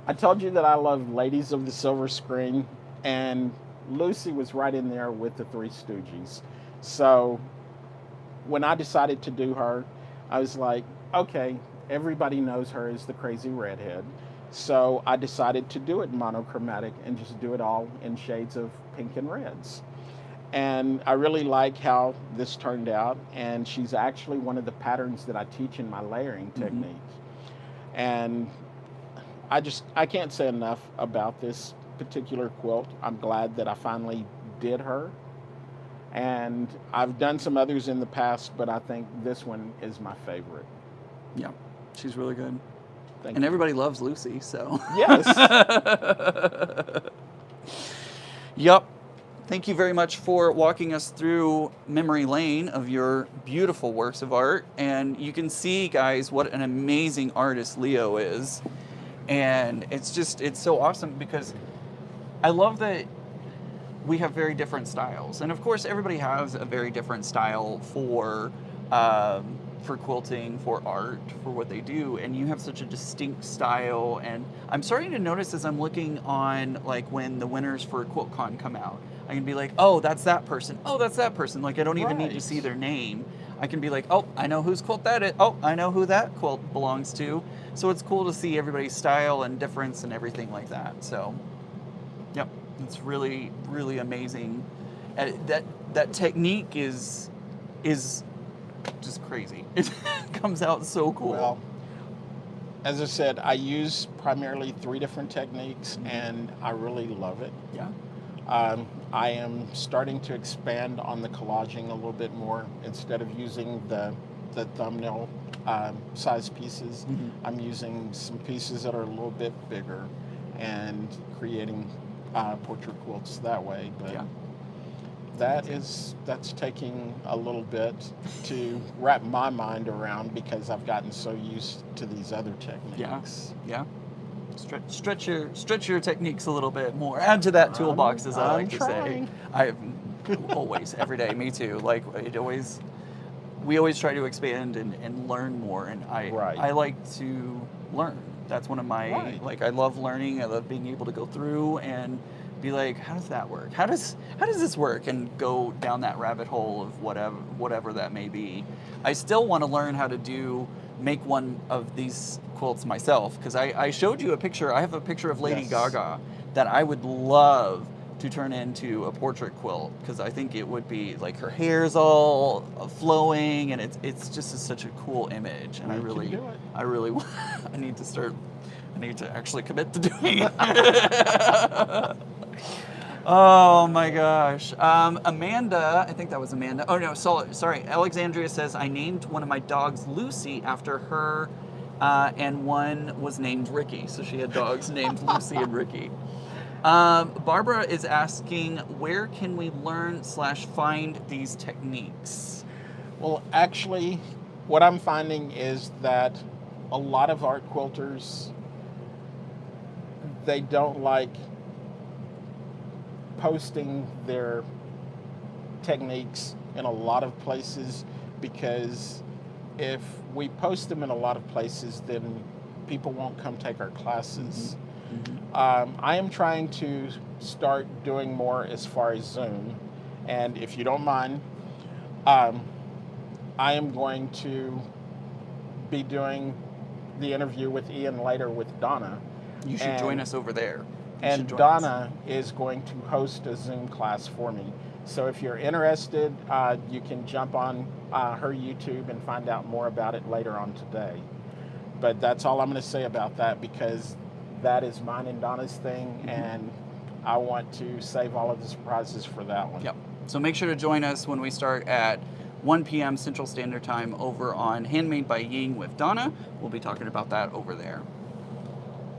I told you that I love Ladies of the Silver Screen, and Lucy was right in there with the Three Stooges. So when I decided to do her, I was like, okay, everybody knows her as the crazy redhead. So I decided to do it monochromatic and just do it all in shades of pink and reds. And I really like how this turned out, and she's actually one of the patterns that I teach in my layering technique. And I can't say enough about this particular quilt. I'm glad that I finally did her. And I've done some others in the past, but I think this one is my favorite. Yeah, she's really good. Thank And you. everybody loves Lucy, so. Yes. Yep. Thank you very much for walking us through memory lane of your beautiful works of art. And you can see, guys, what an amazing artist Leo is. And it's so awesome because I love that we have very different styles. And of course, everybody has a very different style for for quilting, for art, for what they do, and you have such a distinct style. And I'm starting to notice as I'm looking on, like, when the winners for QuiltCon come out, I can be like, oh, that's that person. Oh, that's that person. Like, I don't even need to see their name. I can be like, oh, I know whose quilt that is. Oh, I know who that quilt belongs to. So it's cool to see everybody's style and difference and everything like that. So, yep, it's really, really amazing. That technique is just crazy. It comes out so cool. Well, as I said, I use primarily 3 different techniques, and I really love it. Yeah. I am starting to expand on the collaging a little bit more. Instead of using the thumbnail size pieces, I'm using some pieces that are a little bit bigger and creating portrait quilts that way. But Yeah. that's taking a little bit to wrap my mind around, because I've gotten so used to these other techniques. Yeah. Stretch your techniques a little bit more. Add to that toolbox, as I like to say. I always, every day, me too. Like, we always try to expand and learn more, and I like to learn. That's one of my, like, I love learning. I love being able to go through and be like, how does that work? How does this work? And go down that rabbit hole of whatever that may be. I still want to learn how to make one of these quilts myself, because I showed you a picture. I have a picture of Lady Gaga that I would love to turn into a portrait quilt, because I think it would be like, her hair's all flowing, and it's just such a cool image. And I really I need to actually commit to doing it. Oh my gosh. Amanda, I think that was Amanda. Oh no, sorry. Alexandria says, I named one of my dogs Lucy after her, and one was named Ricky. So she had dogs named Lucy and Ricky. Barbara is asking, where can we learn / find these techniques? Well, actually, what I'm finding is that a lot of art quilters, they don't like posting their techniques in a lot of places, because if we post them in a lot of places, then people won't come take our classes. I am trying to start doing more as far as Zoom, and if you don't mind, I am going to be doing the interview with Ian later with Donna. You should join us over there. And Donna is going to host a Zoom class for me. So if you're interested, you can jump on her YouTube and find out more about it later on today. But that's all I'm going to say about that, because that is mine and Donna's thing, and I want to save all of the surprises for that one. Yep. So make sure to join us when we start at 1 p.m. Central Standard Time over on Handmade by Ying with Donna. We'll be talking about that over there.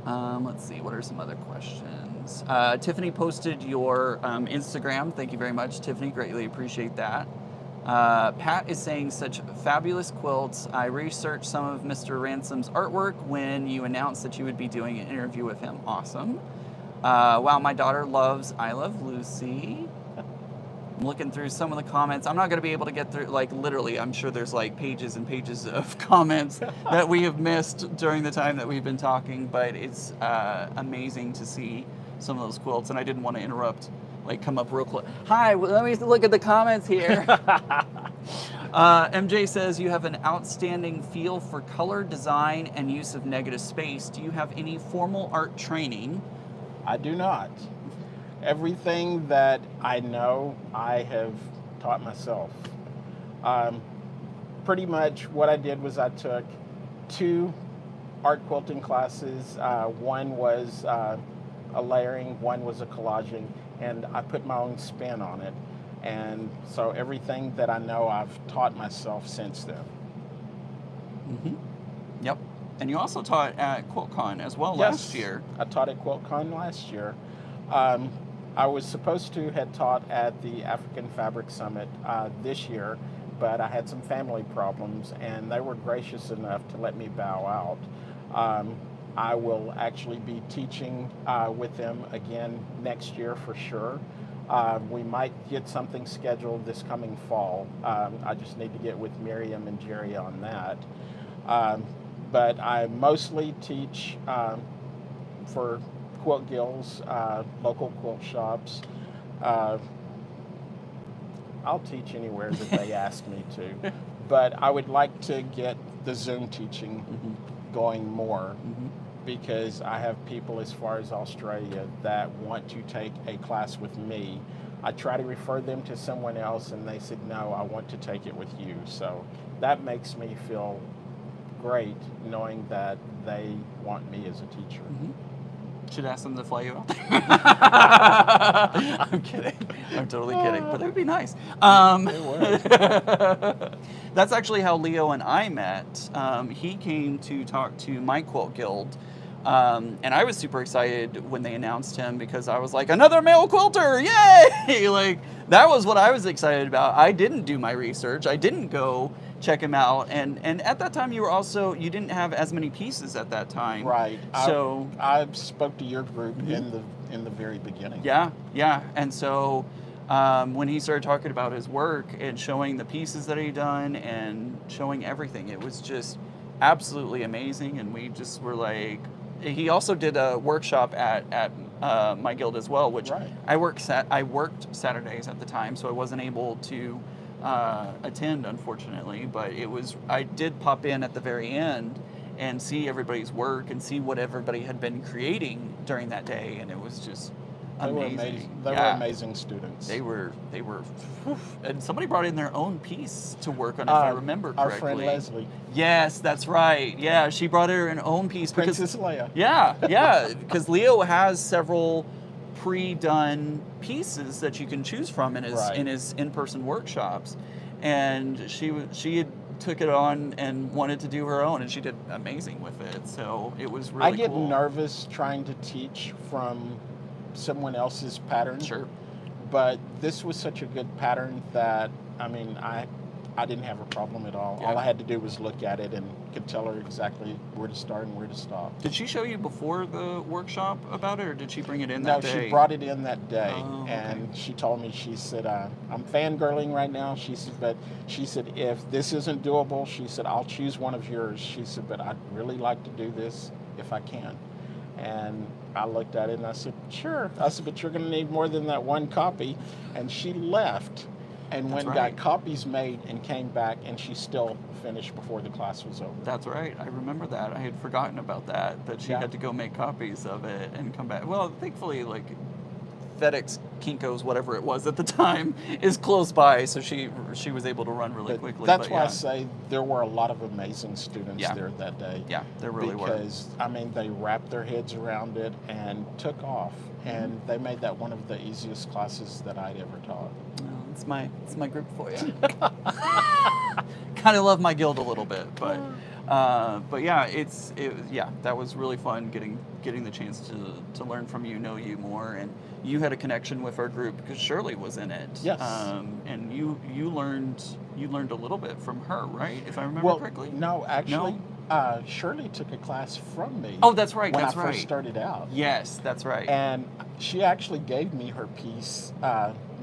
Let's see, what are some other questions? Tiffany posted your Instagram. Thank you very much, Tiffany. Greatly appreciate that. Pat is saying, such fabulous quilts. I researched some of Mr. Ransom's artwork when you announced that you would be doing an interview with him. Awesome. Wow, my daughter loves I Love Lucy. I'm looking through some of the comments. I'm not going to be able to get through, like, literally, I'm sure there's like pages and pages of comments that we have missed during the time that we've been talking, but it's amazing to see some of those quilts, and I didn't want to interrupt, like, come up real close. Hi, let me look at the comments here. MJ says, you have an outstanding feel for color, design, and use of negative space. Do you have any formal art training? I do not. Everything that I know, I have taught myself. Pretty much what I did was I took 2 art quilting classes. One was a layering, one was a collaging, and I put my own spin on it. And so everything that I know, I've taught myself since then. Yep. And you also taught at QuiltCon as well last year. I taught at QuiltCon last year. I was supposed to have taught at the African Fabric Summit this year, but I had some family problems, and they were gracious enough to let me bow out. I will actually be teaching with them again next year for sure. We might get something scheduled this coming fall. I just need to get with Miriam and Jerry on that. Um, but I mostly teach for quilt guilds, local quilt shops. Uh, I'll teach anywhere that they ask me to. But I would like to get the Zoom teaching going more, because I have people as far as Australia that want to take a class with me. I try to refer them to someone else, and they said, no, I want to take it with you. So that makes me feel great knowing that they want me as a teacher. Should ask them to fly you out there. I'm kidding. I'm totally kidding. But it would be nice. It would. That's actually how Leo and I met. He came to talk to my quilt guild. And I was super excited when they announced him, because I was like, another male quilter, yay! Like, that was what I was excited about. I didn't do my research. I didn't go check him out. And at that time, you didn't have as many pieces at that time. Right. So I spoke to your group in the very beginning. Yeah. And so when he started talking about his work and showing the pieces that he'd done and showing everything, it was just absolutely amazing. And we just were like, he also did a workshop at my guild as well, which I worked Saturdays at the time, so I wasn't able to attend, unfortunately. But I did pop in at the very end and see everybody's work and see what everybody had been creating during that day, and it was just amazing. They were amazing students. They were, and somebody brought in their own piece to work on, if I remember correctly. Our friend Leslie. Yes, that's right. Yeah, she brought her own piece. Princess Leia. Yeah, because Leo has several pre-done pieces that you can choose from in his in-person workshops, and she had took it on and wanted to do her own, and she did amazing with it. So it was really cool. I get nervous trying to teach from someone else's pattern. Sure. But this was such a good pattern that, I mean, I didn't have a problem at all. Yeah. All I had to do was look at it and could tell her exactly where to start and where to stop. Did she show you before the workshop about it, or did she bring it in that day? No, she brought it in that day. Oh, okay. And she told me, she said, I'm fangirling right now. She said, but she said, if this isn't doable, she said, I'll choose one of yours. She said, but I'd really like to do this if I can. And I looked at it and I said, sure. I said, but you're going to need more than that one copy. And she left and went and got copies made and came back, and she still finished before the class was over. That's right. I remember that. I had forgotten about that she had to go make copies of it and come back. Well, thankfully, like, FedEx, Kinko's, whatever it was at the time, is close by, so she was able to run really quickly. That's why I say there were a lot of amazing students there that day. Yeah, there really were. Because, I mean, they wrapped their heads around it and took off, and they made that one of the easiest classes that I'd ever taught. Well, it's my group for you. Kind of love my guild a little bit, but yeah, that was really fun getting the chance to learn from you, know you more, and you had a connection with our group because Shirley was in it. Yes. And you learned a little bit from her, right? If I remember correctly. No, actually, Shirley took a class from me. Oh, that's right. When that's I right. first started out. Yes, that's right. And she actually gave me her piece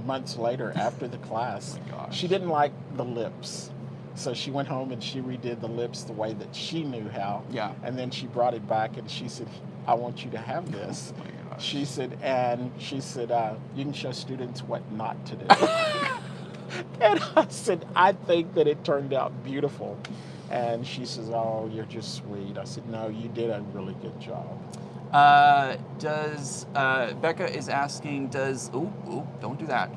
months later after the class. Oh my gosh. She didn't like the lips. So she went home and she redid the lips the way that she knew how. Yeah. And then she brought it back and she said, I want you to have this. Oh my gosh. She said, you can show students what not to do. And I said, I think that it turned out beautiful. And she says, oh, you're just sweet. I said, no, you did a really good job. Becca is asking, don't do that.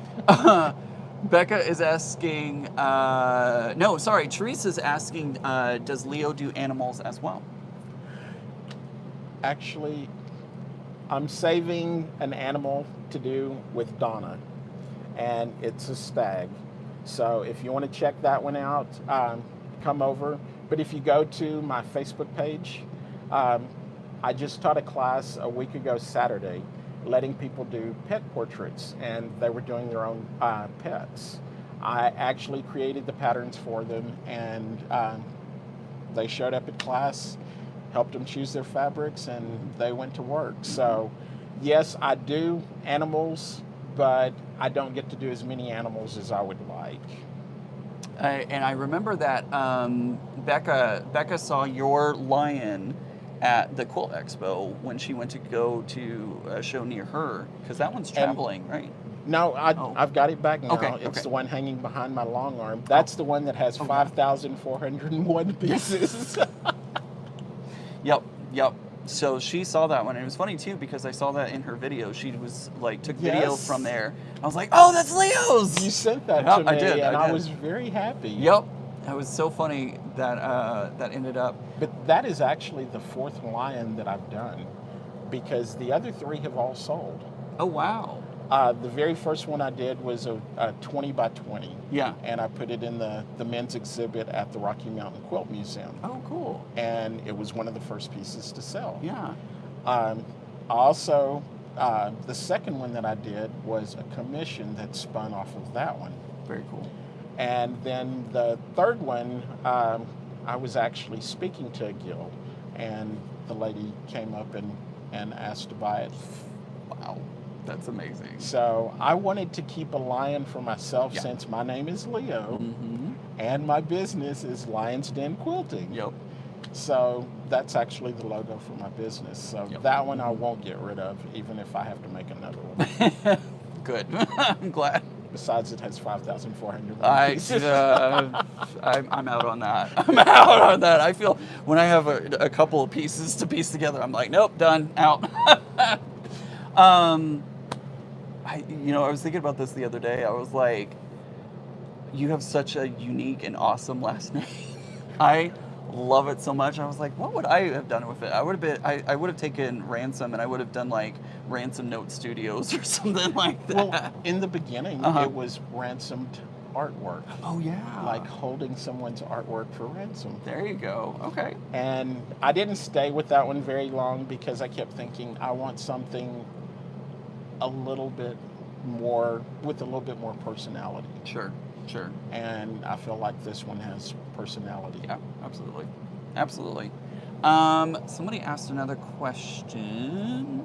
Becca is asking, Teresa's asking, does Leo do animals as well? Actually, I'm saving an animal to do with Donna, and it's a stag. So if you want to check that one out, come over. But if you go to my Facebook page, I just taught a class a week ago Saturday, letting people do pet portraits, and they were doing their own pets. I actually created the patterns for them, and they showed up at class, helped them choose their fabrics, and they went to work. So yes, I do animals, but I don't get to do as many animals as I would like. And I remember that Becca saw your lion at the Quilt Expo when she went to go to a show near her, because that one's traveling, right? No, Oh. I've got it back now. Okay, It's okay. the one hanging behind my long arm. That's the one that has Oh, yeah. 5,401 pieces. Yep, yep. So she saw that one, and it was funny too because I saw that in her video. She was like took video Yes. from there. I was like, "Oh, that's Leo's." You sent that Yep, to me, I did, and I I did. was very happy. Yep, it was so funny that that ended up. But that is actually the fourth lion that I've done, because the other three have all sold. Oh wow. The very first one I did was a 20 by 20. Yeah. And I put it in the men's exhibit at the Rocky Mountain Quilt Museum. Oh cool. And it was one of the first pieces to sell. Yeah. Also, the second one that I did was a commission that spun off of that one. Very cool. And then the third one, I was actually speaking to a guild, and the lady came up and asked to buy it. Wow. That's amazing. So I wanted to keep a lion for myself, Yeah. since my name is Leo, Mm-hmm. and my business is Lion's Den Quilting. Yep. So that's actually the logo for my business. So Yep. that one I won't get rid of, even if I have to make another one. Good. I'm glad. Besides, it has 5,400 I'm out on that. I'm out on that. I feel when I have a couple of pieces to piece together, I'm like, nope, done, out. I was thinking about this the other day. I was like, you have such a unique and awesome last name. I love it so much. I was like, what would I have done with it? I would have taken Ransom, and I would have done like Ransom Note Studios or something like that. Well, in the beginning, Uh-huh. it was ransomed artwork, Oh yeah. like holding someone's artwork for ransom. There you go. Okay. And I didn't stay with that one very long, because I kept thinking I want something a little bit more, with a little bit more personality. Sure. Sure. And I feel like this one has personality. Yeah, absolutely. Absolutely. Somebody asked another question.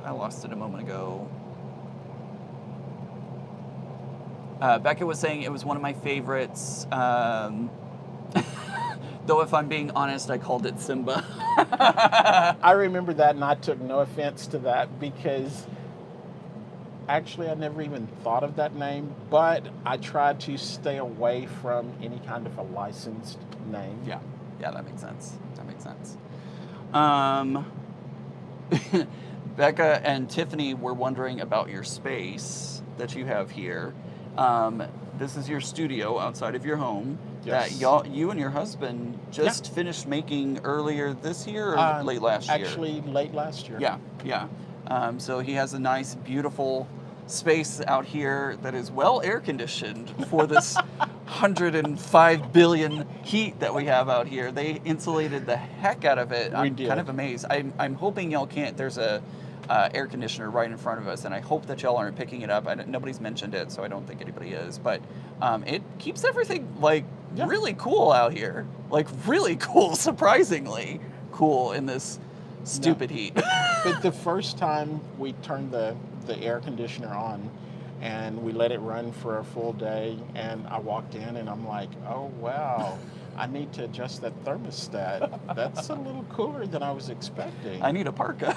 I lost it a moment ago. Becca was saying it was one of my favorites. Though if I'm being honest, I called it Simba. I remember that, and I took no offense to that, because actually I never even thought of that name, but I tried to stay away from any kind of a licensed name. Yeah, that makes sense. That makes sense. Becca and Tiffany were wondering about your space that you have here. This is your studio outside of your home Yes. that you and your husband just finished making earlier this year or late last year? Actually, late last year. Yeah. So he has a nice, beautiful space out here that is well air conditioned for this 105 billion heat that we have out here. They insulated the heck out of it. I'm did. kind of amazed. I'm hoping y'all can't. There's a air conditioner right in front of us, and I hope that y'all aren't picking it up. Nobody's mentioned it, so I don't think anybody is. But it keeps everything like really cool out here. Like really cool, surprisingly cool in this stupid heat. But the first time we turned the air conditioner on and we let it run for a full day, and I walked in and I'm like, oh wow, I need to adjust that thermostat. That's a little cooler than I was expecting. I need a parka.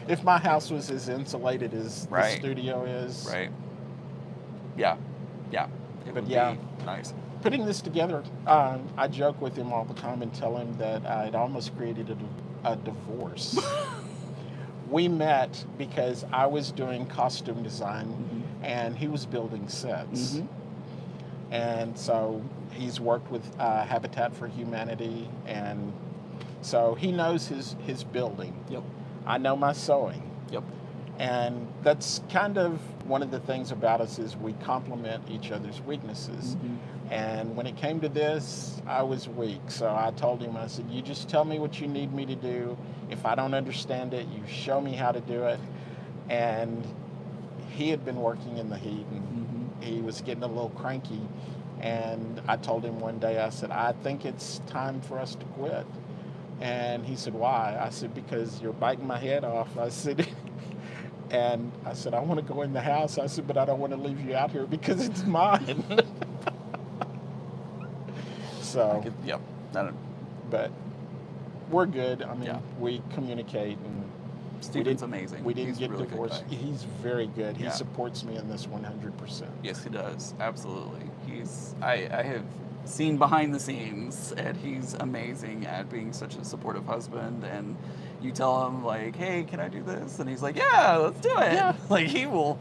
If my house was as insulated as the Right. studio is. Right. Yeah. It would yeah. be nice. Putting this together, I joke with him all the time and tell him that it almost created a divorce. We met because I was doing costume design and he was building sets. And so he's worked with Habitat for Humanity, and so he knows his building. Yep. I know my sewing. Yep. And that's kind of one of the things about us, is we complement each other's weaknesses. And when it came to this, I was weak. So I told him, I said, you just tell me what you need me to do. If I don't understand it, you show me how to do it. And he had been working in the heat, and he was getting a little cranky. And I told him one day, I said, I think it's time for us to quit. And he said, why? I said, because you're biting my head off. I said, and I said, I want to go in the house. I said, but I don't want to leave you out here because it's mine. So, Yep. I don't- but we're good. I mean, Yeah. we communicate, and Steven's amazing. we didn't He's a get really good divorced. guy. He's very good. He Yeah. supports me in this 100%. Yes, he does. Absolutely. I have seen behind the scenes, and he's amazing at being such a supportive husband. And you tell him, like, hey, can I do this? And he's like, yeah, let's do it. Yeah. Like, he will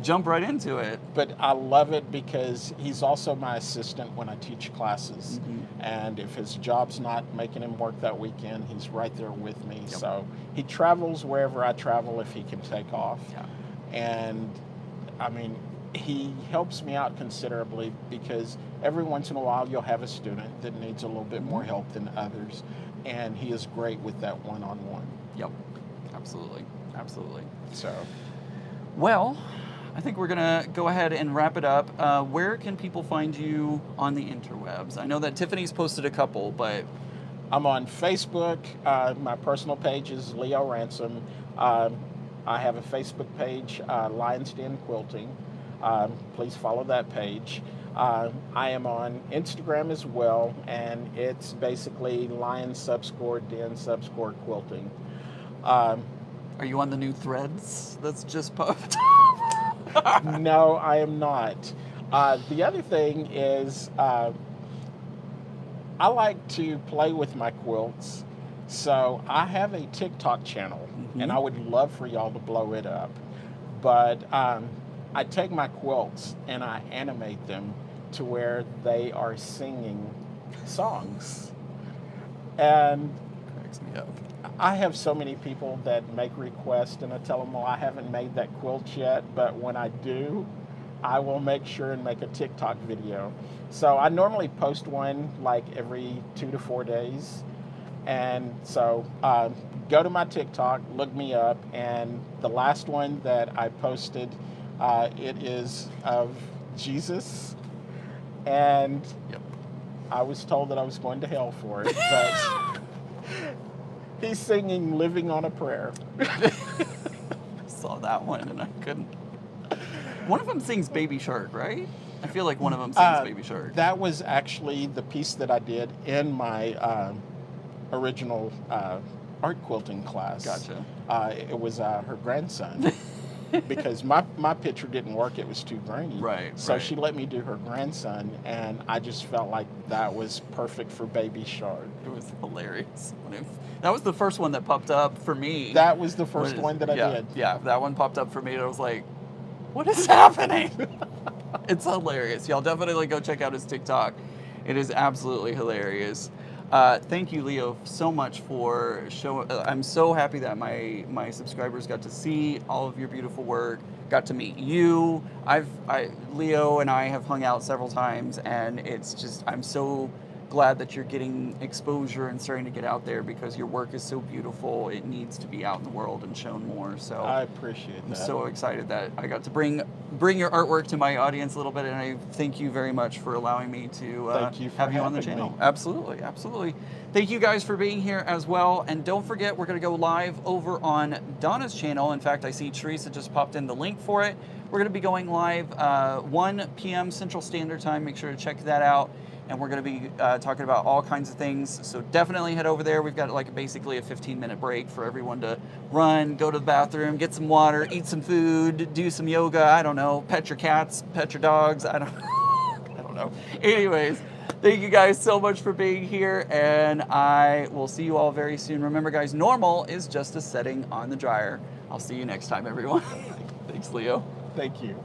jump right into it. But I love it because he's also my assistant when I teach classes. Mhm. And if his job's not making him work that weekend, he's right there with me. Yep. So he travels wherever I travel if he can take off. Yeah. And I mean, he helps me out considerably because every once in a while you'll have a student that needs a little bit more help than others. And he is great with that one-on-one. Yep. Absolutely. Absolutely. So, Well, I think we're going to go ahead and wrap it up. Where can people find you on the interwebs? I know that Tiffany's posted a couple, but I'm on Facebook. My personal page is Leo Ransom. I have a Facebook page, Lion's Den Quilting. Please follow that page. I am on Instagram as well, and it's basically Lion_Den_ Quilting. are you on the new threads that's just popped? No, I am not. The other thing is I like to play with my quilts. So I have a TikTok channel, and I would love for y'all to blow it up. But I take my quilts and I animate them to where they are singing songs. And Cracks me up. I have so many people that make requests, and I tell them, well, I haven't made that quilt yet, but when I do, I will make sure and make a TikTok video. So I normally post one like every 2 to 4 days. And so go to my TikTok, look me up, and the last one that I posted, it is of Jesus. And Yep. I was told that I was going to hell for it, but he's singing Living on a Prayer. I saw that one and I couldn't. One of them sings Baby Shark, right? I feel like one of them sings Baby Shark. That was actually the piece that I did in my original art quilting class. Gotcha. It was her grandson. Because my picture didn't work, it was too grainy. Right, So right. she let me do her grandson, and I just felt like that was perfect for Baby Shark. It was hilarious. That was the first one that popped up for me. That was the first one that I did. Yeah, that one popped up for me, and I was like, what is happening? It's hilarious. Y'all definitely go check out his TikTok. It is absolutely hilarious. Thank you, Leo, so much for showing. I'm so happy that my subscribers got to see all of your beautiful work, got to meet you. Leo and I have hung out several times, and it's just, I'm so glad that you're getting exposure and starting to get out there because your work is so beautiful. It needs to be out in the world and shown more. So I appreciate that. I'm so excited that I got to bring your artwork to my audience a little bit, and I thank you very much for allowing me to Thank you for have you on the having channel. me. Absolutely, absolutely. Thank you guys for being here as well, and don't forget we're going to go live over on Donna's channel. In fact, I see Teresa just popped in the link for it. We're going to be going live 1 p.m. Central Standard Time. Make sure to check that out. And we're going to be talking about all kinds of things. So definitely head over there. We've got like basically a 15-minute break for everyone to run, go to the bathroom, get some water, eat some food, do some yoga. I don't know. Pet your cats, pet your dogs. I don't know. Anyways, thank you guys so much for being here. And I will see you all very soon. Remember, guys, normal is just a setting on the dryer. I'll see you next time, everyone. Thanks, Leo. Thank you.